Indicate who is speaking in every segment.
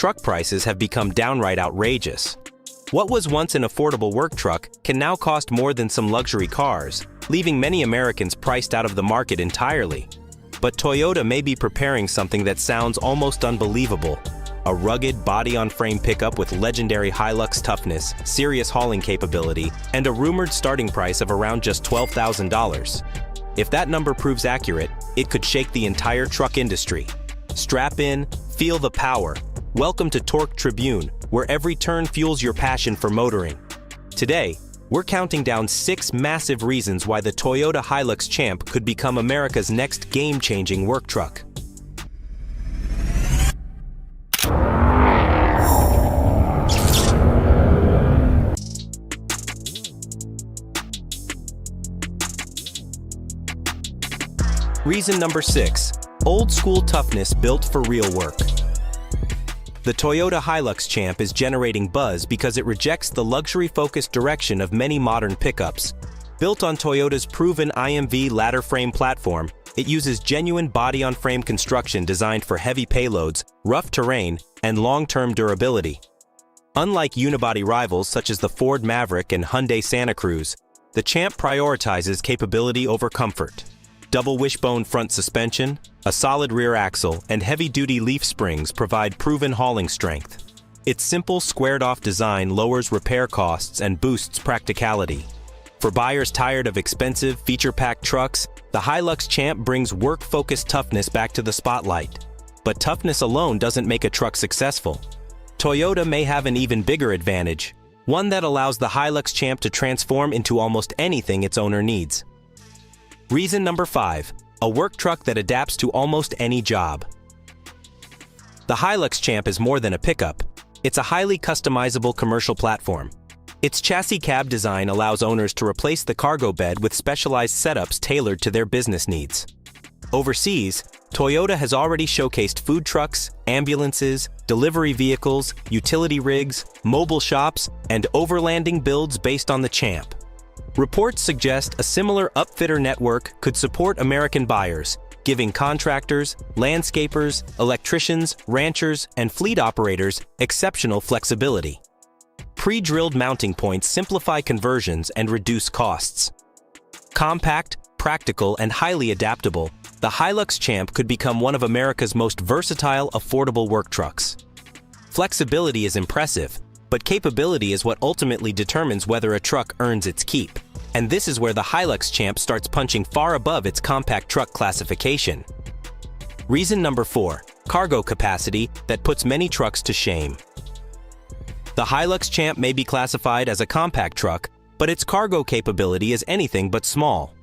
Speaker 1: truck prices have become downright outrageous. What was once an affordable work truck can now cost more than some luxury cars, leaving many Americans priced out of the market entirely. But Toyota may be preparing something that sounds almost unbelievable: a rugged body-on-frame pickup with legendary Hilux toughness, serious hauling capability, and a rumored starting price of around just $12,000. If that number proves accurate, it could shake the entire truck industry. Strap in, feel the power. Welcome to Tribune, where every turn fuels your passion for motoring. Today, we're counting down 6 massive reasons why the Toyota Hilux Champ could become America's next game-changing work truck. Reason number 6. Old-school toughness built for real work. The Toyota Hilux Champ is generating buzz because it rejects the luxury-focused direction of many modern pickups. Built on Toyota's proven IMV ladder frame platform, it uses genuine body-on-frame construction designed for heavy payloads, rough terrain, and long-term durability. Unlike unibody rivals such as the Ford Maverick and Hyundai Santa Cruz, the Champ prioritizes capability over comfort. Double wishbone front suspension, a solid rear axle, and heavy-duty leaf springs provide proven hauling strength. Its simple, squared-off design lowers repair costs and boosts practicality. For buyers tired of expensive, feature-packed trucks, the Hilux Champ brings work-focused toughness back to the spotlight. But toughness alone doesn't make a truck successful. Toyota may have an even bigger advantage, one that allows the Hilux Champ to transform into almost anything its owner needs. Reason number 5. A work truck that adapts to almost any job. The Hilux Champ is more than a pickup. It's a highly customizable commercial platform. Its chassis cab design allows owners to replace the cargo bed with specialized setups tailored to their business needs. Overseas, Toyota has already showcased food trucks, ambulances, delivery vehicles, utility rigs, mobile shops, and overlanding builds based on the Champ. Reports suggest a similar upfitter network could support American buyers, giving contractors, landscapers, electricians, ranchers, and fleet operators exceptional flexibility. Pre-drilled mounting points simplify conversions and reduce costs. Compact, practical, and highly adaptable, the Hilux Champ could become one of America's most versatile, affordable work trucks. Flexibility is impressive, but capability is what ultimately determines whether a truck earns its keep. And this is where the Hilux Champ starts punching far above its compact truck classification. Reason number 4. Cargo capacity that puts many trucks to shame. The Hilux Champ may be classified as a compact truck, but its cargo capability is anything but small.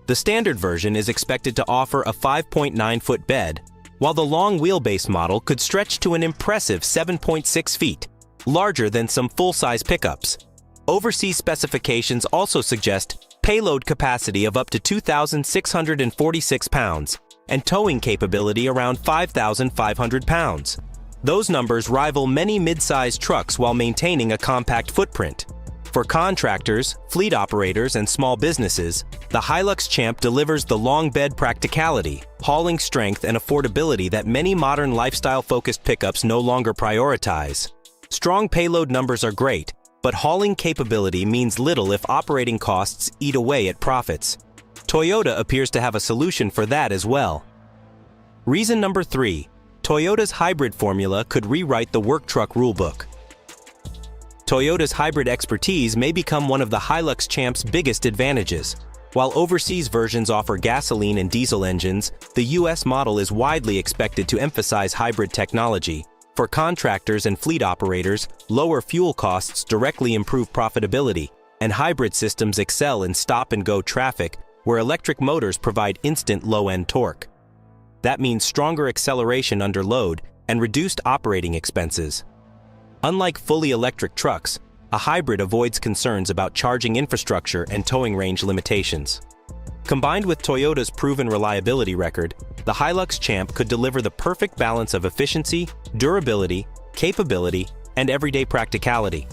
Speaker 1: The standard version is expected to offer a 5.9-foot bed, while the long wheelbase model could stretch to an impressive 7.6 feet, larger than some full-size pickups. Overseas specifications also suggest payload capacity of up to 2,646 pounds and towing capability around 5,500 pounds. Those numbers rival many mid-size trucks while maintaining a compact footprint. For contractors, fleet operators, and small businesses, the Hilux Champ delivers the long bed practicality, hauling strength, and affordability that many modern lifestyle-focused pickups no longer prioritize. Strong payload numbers are great, but hauling capability means little if operating costs eat away at profits. Toyota appears to have a solution for that as well. Reason number 3. Toyota's hybrid formula could rewrite the work truck rulebook. Toyota's hybrid expertise may become one of the Hilux Champ's biggest advantages. While overseas versions offer gasoline and diesel engines, the US model is widely expected to emphasize hybrid technology. For contractors and fleet operators, lower fuel costs directly improve profitability, and hybrid systems excel in stop-and-go traffic, where electric motors provide instant low-end torque. That means stronger acceleration under load and reduced operating expenses. Unlike fully electric trucks, a hybrid avoids concerns about charging infrastructure and towing range limitations. Combined with Toyota's proven reliability record, the Hilux Champ could deliver the perfect balance of efficiency, durability, capability, and everyday practicality.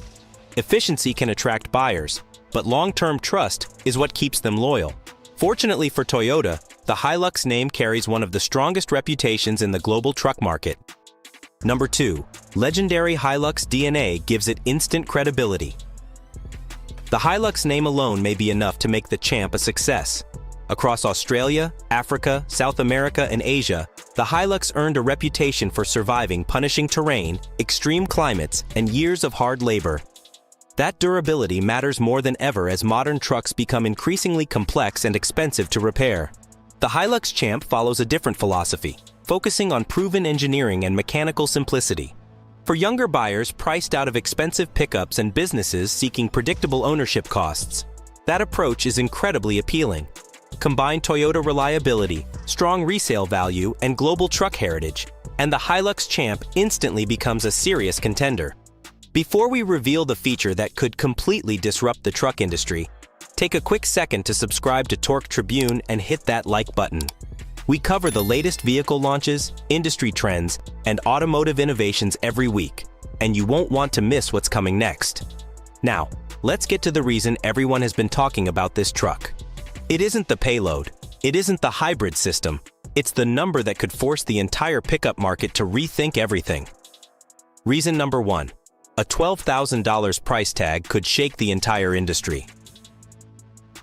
Speaker 1: Efficiency can attract buyers, but long-term trust is what keeps them loyal. Fortunately for Toyota, the Hilux name carries one of the strongest reputations in the global truck market. Number 2. legendary Hilux DNA gives it instant credibility. The Hilux name alone may be enough to make the Champ a success. Across Australia, Africa, South America, and Asia, the Hilux earned a reputation for surviving punishing terrain, extreme climates, and years of hard labor. That durability matters more than ever as modern trucks become increasingly complex and expensive to repair. The Hilux Champ follows a different philosophy, focusing on proven engineering and mechanical simplicity. For younger buyers priced out of expensive pickups and businesses seeking predictable ownership costs, that approach is incredibly appealing. Combine Toyota reliability, strong resale value, and global truck heritage, and the Hilux Champ instantly becomes a serious contender. Before we reveal the feature that could completely disrupt the truck industry, take a quick second to subscribe to Torque Tribune and hit that like button. We cover the latest vehicle launches, industry trends, and automotive innovations every week, and you won't want to miss what's coming next. Now, let's get to the reason everyone has been talking about this truck. It isn't the payload, it isn't the hybrid system, it's the number that could force the entire pickup market to rethink everything. Reason number 1. A $12,000 price tag could shake the entire industry.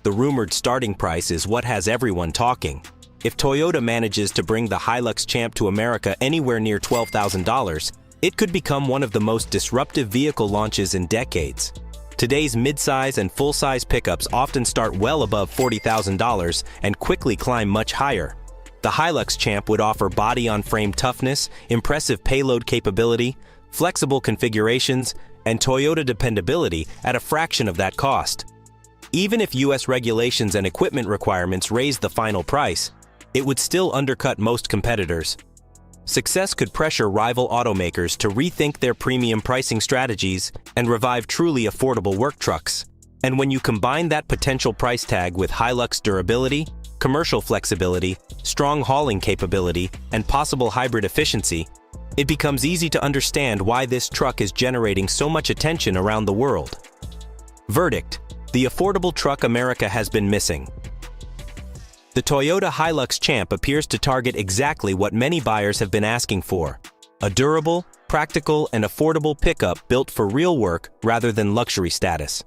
Speaker 1: The rumored starting price is what has everyone talking. If Toyota manages to bring the Hilux Champ to America anywhere near $12,000, it could become one of the most disruptive vehicle launches in decades. Today's midsize and full-size pickups often start well above $40,000 and quickly climb much higher. The Hilux Champ would offer body-on-frame toughness, impressive payload capability, flexible configurations, and Toyota dependability at a fraction of that cost. Even if US regulations and equipment requirements raise the final price, it would still undercut most competitors. Success could pressure rival automakers to rethink their premium pricing strategies and revive truly affordable work trucks. And when you combine that potential price tag with Hilux durability, commercial flexibility, strong hauling capability, and possible hybrid efficiency, it becomes easy to understand why this truck is generating so much attention around the world. Verdict: the affordable truck America has been missing. The Toyota Hilux Champ appears to target exactly what many buyers have been asking for: a durable, practical, and affordable pickup built for real work rather than luxury status.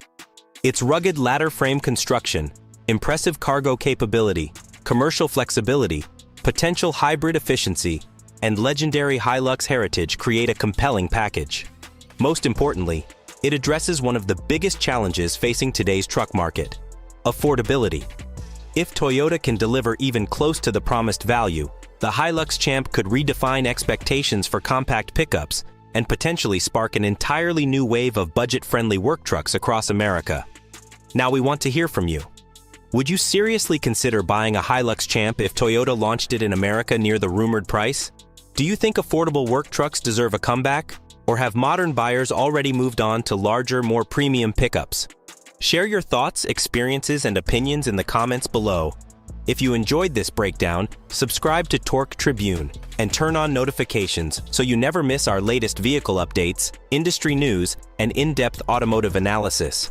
Speaker 1: Its rugged ladder frame construction, impressive cargo capability, commercial flexibility, potential hybrid efficiency, and legendary Hilux heritage create a compelling package. Most importantly, it addresses one of the biggest challenges facing today's truck market: affordability. If Toyota can deliver even close to the promised value, the Hilux Champ could redefine expectations for compact pickups and potentially spark an entirely new wave of budget-friendly work trucks across America. Now we want to hear from you. Would you seriously consider buying a Hilux Champ if Toyota launched it in America near the rumored price? Do you think affordable work trucks deserve a comeback? Or have modern buyers already moved on to larger, more premium pickups? Share your thoughts, experiences, and opinions in the comments below. If you enjoyed this breakdown, subscribe to Torque Tribune and turn on notifications so you never miss our latest vehicle updates, industry news, and in-depth automotive analysis.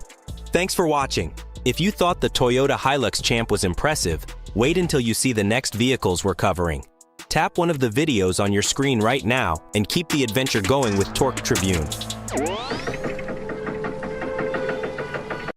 Speaker 1: Thanks for watching. If you thought the Toyota Hilux Champ was impressive, wait until you see the next vehicles we're covering. Tap one of the videos on your screen right now and keep the adventure going with Torque Tribune.